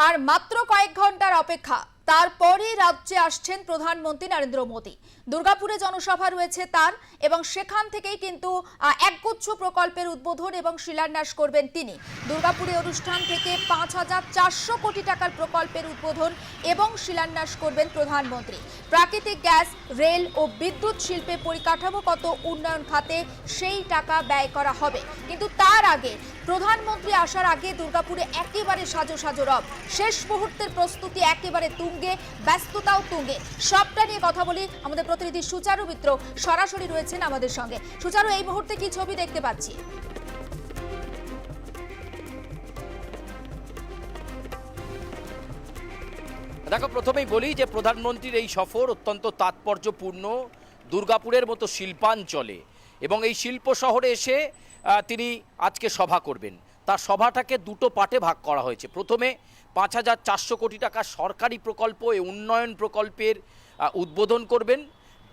আর মাত্র কয়েক ঘন্টার অপেক্ষা, তারপরই রাজ্যে আসছেন প্রধানমন্ত্রী নরেন্দ্র মোদী। দুর্গাপুরে জনসভা রয়েছে তার, এবং সেখান থেকেই কিন্তু একগুচ্ছ প্রকল্পের উদ্বোধন এবং শিলান্যাস করবেন তিনি। দুর্গাপুরে অনুষ্ঠান থেকে ৫,৪০০ কোটি টাকার প্রকল্পের উদ্বোধন এবং শিলান্যাস করবেন প্রধানমন্ত্রী। প্রাকৃতিক গ্যাস, রেল ও বিদ্যুৎ শিল্পে পরিকাঠামোগত উন্নয়ন খাতে সেই টাকা ব্যয় করা হবে। কিন্তু তার আগে, প্রধানমন্ত্রী আসার আগে দুর্গাপুরে একেবারে সাজো সাজো রব। শেষ মুহূর্তের প্রস্তুতি একেবারে তুঙ্গে, ব্যস্ততাও তুঙ্গে। সবটা নিয়ে কথা বলি, আমাদের প্রতিনিধি সুচারু মিত্র সরাসরি রয়েছেন আমাদের সঙ্গে। সুচারু, এই মুহূর্তে কি ছবি দেখতে পাচ্ছি? দেখো, প্রথমেই বলি যে প্রধানমন্ত্রীর এই সফর অত্যন্ত তাৎপর্যপূর্ণ দুর্গাপুরের মতো শিল্পাঞ্চলে, এবং এই শিল্প শহরে এসে তিনি আজকে সভা করবেন। তার সভাটাকে দুটো পার্টে ভাগ করা হয়েছে। প্রথমে ৫,৪০০ কোটি টাকা সরকারি প্রকল্প, এই উন্নয়ন প্রকল্পের উদ্বোধন করবেন,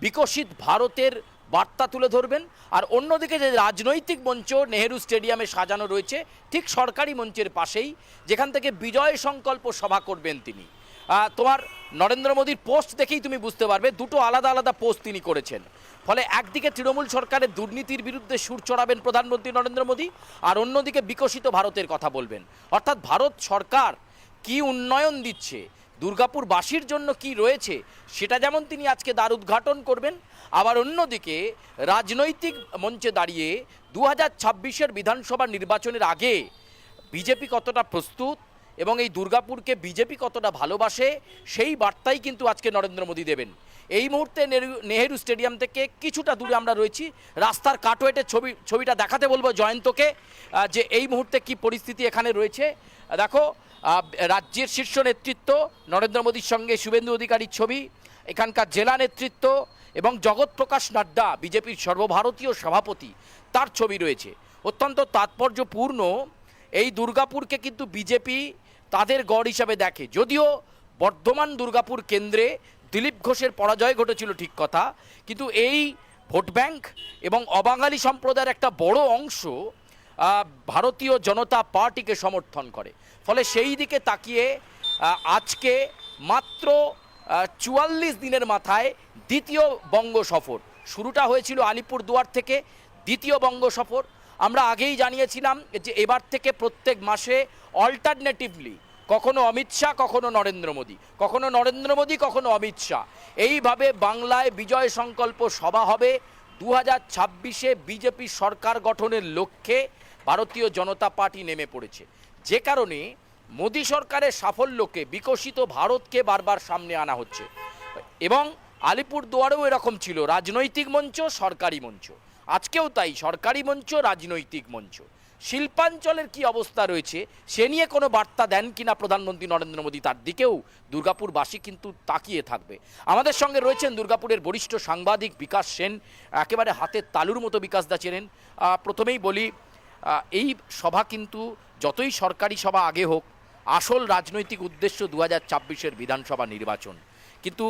বিকশিত ভারতের বার্তা তুলে ধরবেন। আর অন্যদিকে যে রাজনৈতিক মঞ্চ নেহেরু স্টেডিয়ামে সাজানো রয়েছে, ঠিক সরকারি মঞ্চের পাশেই, যেখান থেকে বিজয় সংকল্প সভা করবেন তিনি। তোমার নরেন্দ্র মোদীর পোস্ট দেখেই তুমি বুঝতে পারবে দুটো আলাদা আলাদা পোস্ট তিনি করেছেন। ফলে একদিকে তৃণমূল সরকারের দুর্নীতির বিরুদ্ধে সুর চড়াবেন প্রধানমন্ত্রী নরেন্দ্র মোদী, আর অন্যদিকে বিকশিত ভারতের কথা বলবেন। অর্থাৎ ভারত সরকার কি উন্নয়ন দিচ্ছে, দুর্গাপুরবাসীর জন্য কি রয়েছে, সেটা যেমন তিনি আজকে দ্বার উদ্ঘাটন করবেন, আবার অন্যদিকে রাজনৈতিক মঞ্চে দাঁড়িয়ে 2026-এর বিধানসভা নির্বাচনের আগে বিজেপি কতটা প্রস্তুত এবং এই দুর্গাপুরকে বিজেপি কতটা ভালোবাসে, সেই বার্তাই কিন্তু আজকে নরেন্দ্র মোদী দেবেন। এই মুহূর্তে নেহেরু স্টেডিয়াম থেকে কিছুটা দূরে আমরা রয়েছি। রাস্তার কাটওয়েটের ছবিটা দেখাতে বলবো জয়ন্তকে, যে এই মুহূর্তে কি পরিস্থিতি এখানে রয়েছে। দেখো, রাজ্যের শীর্ষ নেতৃত্ব নরেন্দ্র মোদীর সঙ্গে শুভেন্দু অধিকারীর ছবি, এখানকার জেলা নেতৃত্ব এবং জগৎ প্রকাশ নাড্ডা বিজেপির সর্বভারতীয় সভাপতি, তার ছবি রয়েছে। অত্যন্ত তাৎপর্যপূর্ণ। এই দুর্গাপুরকে কিন্তু বিজেপি তাদের গড় হিসাবে দেখে। যদিও বর্ধমান দুর্গাপুর কেন্দ্রে দিলীপ ঘোষের পরাজয় ঘটেছিল, ঠিক কথা, কিন্তু এই ভোট ব্যাংক এবং অবাঙালি সম্প্রদায়ের একটা বড় অংশ ভারতীয় জনতা পার্টিকে সমর্থন করে। ফলে সেই দিকে তাকিয়ে আজকে মাত্র ৪৪ দিনের মাথায় দ্বিতীয় বঙ্গ সফর শুরুটা হয়েছিল আলিপুরদুয়ার থেকে। দ্বিতীয় বঙ্গ সফর আমরা আগেই জানিয়েছিলাম যে এবার থেকে প্রত্যেক মাসে অল্টারনেটিভলি কখনো অমিত শাহ, কখনো নরেন্দ্র মোদী, কখনো নরেন্দ্র মোদী, কখনো অমিত শাহ, এইভাবে বাংলায় বিজয় সংকল্প সভা হবে। 2026-এ বিজেপি সরকার গঠনের লক্ষ্যে ভারতীয় জনতা পার্টি নেমে পড়েছে, যে কারণে মোদী সরকারের সাফল্যকে, বিকশিত ভারতকে বারবার সামনে আনা হচ্ছে। এবং আলিপুরদুয়ারেও এরকম ছিল, রাজনৈতিক মঞ্চ, সরকারি মঞ্চ। আজকেও তাই, সরকারি মঞ্চ, রাজনৈতিক মঞ্চ। শিল্পাঞ্চলের কি অবস্থা রয়েছে সে নিয়ে কোনো বার্তা দেন কিনা প্রধানমন্ত্রী নরেন্দ্র মোদী, তার দিকেও দুর্গাপুরবাসী কিন্তু তাকিয়ে থাকবে। আমাদের সঙ্গে রয়েছেন দুর্গাপুরের বরিষ্ঠ সাংবাদিক বিকাশ সেন, একেবারে হাতের তালুর মতো বিকাশ দা চেনেন। প্রথমেই বলি, এই সভা কিন্তু যতই সরকারি সভা আগে হোক, আসল রাজনৈতিক উদ্দেশ্য 2026-এর বিধানসভা নির্বাচন। কিন্তু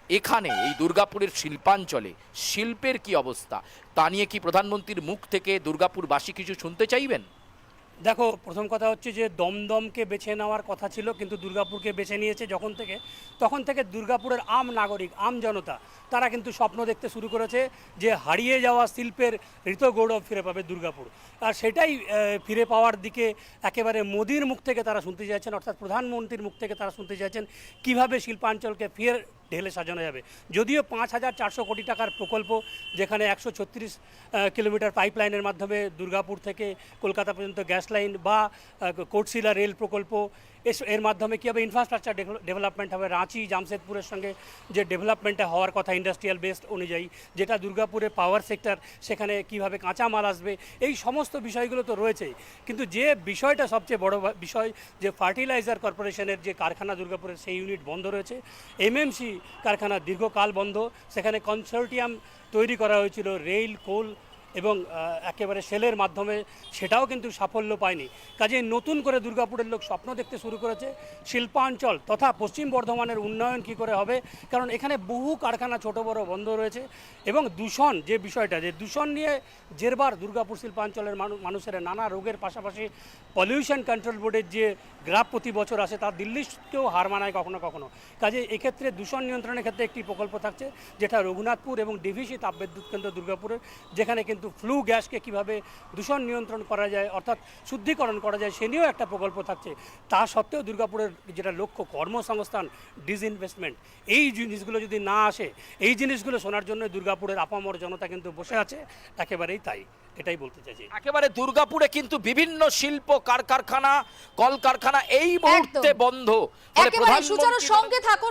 এখানে এই দুর্গাপুরের শিল্পাঞ্চলে শিল্পের কি অবস্থা, তা নিয়ে কি প্রধানমন্ত্রীর মুখ থেকে দুর্গাপুরবাসী কিছু শুনতে চাইবেন? দেখো, প্রথম কথা হচ্ছে যে দমদমকে বেছে নেওয়ার কথা ছিল, কিন্তু দুর্গাপুরকে বেছে নিয়েছে তখন থেকে দুর্গাপুরের আম নাগরিক, আম জনতা, তারা কিন্তু স্বপ্ন দেখতে শুরু করেছে যে হারিয়ে যাওয়া শিল্পের ঋতগৌরব ফিরে পাবে দুর্গাপুর। আর সেটাই ফিরে পাওয়ার দিকে একেবারে মোদির মুখ থেকে তারা শুনতে চাইছেন, অর্থাৎ প্রধানমন্ত্রীর মুখ থেকে তারা শুনতে চাইছেন কীভাবে শিল্পাঞ্চলকে ফের ঢেলে সাজানো যাবে। যদিও ৫,৪০০ কোটি টাকার প্রকল্প, যেখানে ১৩৬ কিলোমিটার পাইপলাইনের মাধ্যমে দুর্গাপুর থেকে কলকাতা পর্যন্ত গ্যাস লাইন বা কোটশিলা রেল প্রকল্প, এর মাধ্যমে কী হবে, ইনফ্রাস্ট্রাকচার ডেভেলপমেন্ট হবে। রাঁচি জামশেদপুরের সঙ্গে যে ডেভেলপমেন্টটা হওয়ার কথা ইন্ডাস্ট্রিয়াল বেসড অনুযায়ী, যেটা দুর্গাপুরের পাওয়ার সেক্টর, সেখানে কিভাবে কাঁচামাল আসবে, এই সমস্ত বিষয়গুলো তো রয়েছেই। কিন্তু যে বিষয়টা সবচেয়ে বড় বিষয়, যে ফার্টিলাইজার কর্পোরেশনের যে কারখানা দুর্গাপুরের, সেই ইউনিট বন্ধ রয়েছে। এমএমসি কারখানা দীর্ঘকাল বন্ধ। সেখানে কনসোর্টিয়াম তৈরি করা হয়েছিল রেল, কোল এবং একেবারে সেলের মাধ্যমে সেটাও কিন্তু সাফল্য পায়নি। কাজে নতুন করে দুর্গাপুরের লোক স্বপ্ন দেখতে শুরু করেছে শিল্পাঞ্চল তথা পশ্চিম বর্ধমানের উন্নয়ন কি করে হবে, কারণ এখানে বহু কারখানা ছোট বড় বন্ধ রয়েছে এবং দূষণ যে বিষয়টা, যে দূষণ নিয়ে জেরবার দুর্গাপুর শিল্পাঞ্চলের মানুষের নানা রোগের পাশাপাশি পলিউশন কন্ট্রোল বোর্ডের যে গ্রাফ প্রতি বছর আসে তা দিল্লিকেও হার মানায় কখনো কখনো। কাজে এক্ষেত্রে দূষণ নিয়ন্ত্রণের ক্ষেত্রে একটি প্রকল্প থাকছে যেটা রঘুনাথপুর এবং ডিভিসি তাপবিদ্যুৎ কেন্দ্র দুর্গাপুরের, যেখানে কিন্তু ফ্লু গ্যাসকে কিভাবে দূষণ নিয়ন্ত্রণ করা যায় অর্থাৎ শুদ্ধিকরণ করা যায় সে নিয়েও একটা প্রকল্প থাকছে। তা সত্ত্বেও দুর্গাপুরের যেটা লক্ষ্য কর্মসংস্থান, ডিসইনভেস্টমেন্ট, এই জিনিসগুলো যদি না আসে, এই জিনিসগুলো শোনার জন্য দুর্গাপুরের আপামর জনতা কিন্তু বসে আছে, একেবারেই তাই, এটাই বলতে চাইছি। একেবারে দুর্গাপুরে কিন্তু বিভিন্ন শিল্প কারখানা কলকারখানা এই মুহূর্তে একদম। বন্ধ। একেবারে সুচারুর সঙ্গে থাকো।